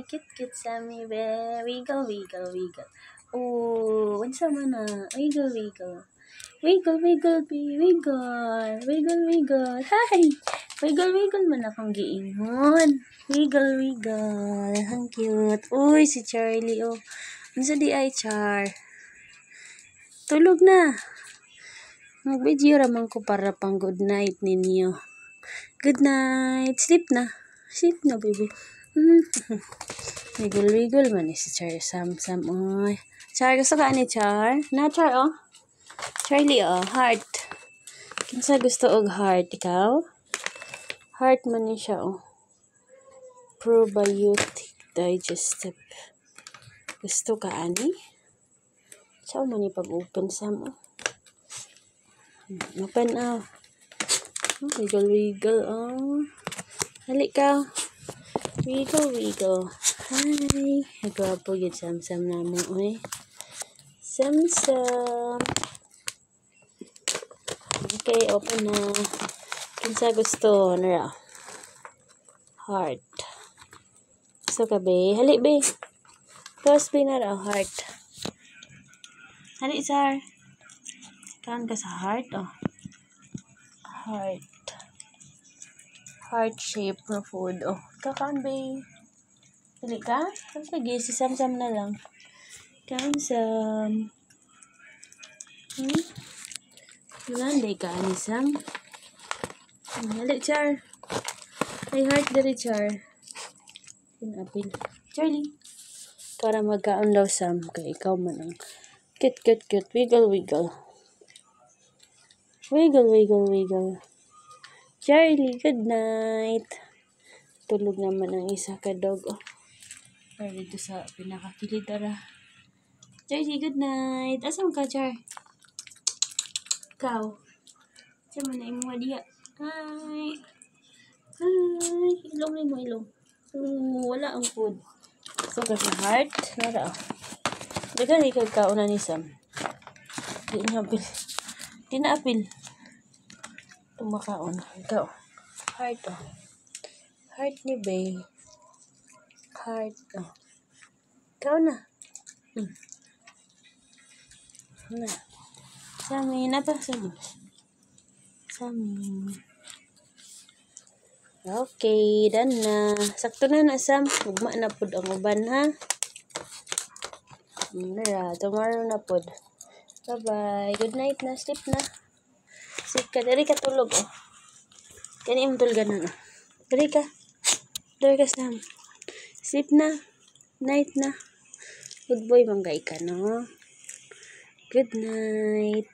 Cute Sammy be. Wiggle, wiggle, wiggle. Oh, unsa man na? Wiggle, wiggle. Wiggle, wiggle, be. Wiggle. Wiggle, wiggle. Hi! Wiggle, wiggle man akong giingon. Wiggle, wiggle. Ang cute. Uy, si Charlie, oh. Unsa di ay, Char? Tulog na. Mag-video raman ko para pang good night ninyo. Good night. Sleep na. Sleep na, baby. Wiggle-wiggle man si Char. Sam. Oy. Char, gusto ka ni Char? Na, Char, oh. Charlie, oh. Heart. Kinsa gusto og heart? Ikaw? Heart man ni siya, oh. Probiotic digestive. Gusto ka, ani? Saan man ni pag-open, Sam, oh. Open, oh. Wiggle, oh. Halik ka. Wiggle. Hi. Nagwapo yun, Sam namin, oy. Sam. Okay, open na. Kinsa gusto, nara. Heart. Gusto ka, be? Halik, be. Tapos, be, nara, heart. Halik, Sar. Kaan ka sa heart, oh. Heart shape na food, oh. Kakaan, be. Halik ka? Sige, si Sam na lang. Kaan, Sam. Landay ka, ani, Sam. Halik, Char. Ay, heart dari, Char. Pinapil. Charlie. Para magkaon daw, Sam. Kaya ikaw man ang cute. Wiggle. Wiggle. Charlie, good night. Tulog naman ang isa ka dog. Oh. Para dito sa pinakakilid, tara. Charlie, good night. Asam ka, Char? Ikaw. Saan mo na imuha diya? Hi. Ilong ni mo, ilong. Wala ang food. So, ka sa heart. Nara. Dagan ikaw kauna ni Sam. Di na apil. Tumakaon. Ikaw. Heart, oh. Heart ni Bay. Heart, oh. Ikaw na. Na. Sammy, napa Sammy. Okay, done na. Sakto na, Sam. Ugma na pod ang uban, ha? Tomorrow na pod. Bye-bye. Good night na. Sleep na. Sleep ka. Dari ka tulog, oh. Kani im tulgan na. Dari ka, Sam. Sleep na. Night na. Good boy, manggay ka, no? Good night.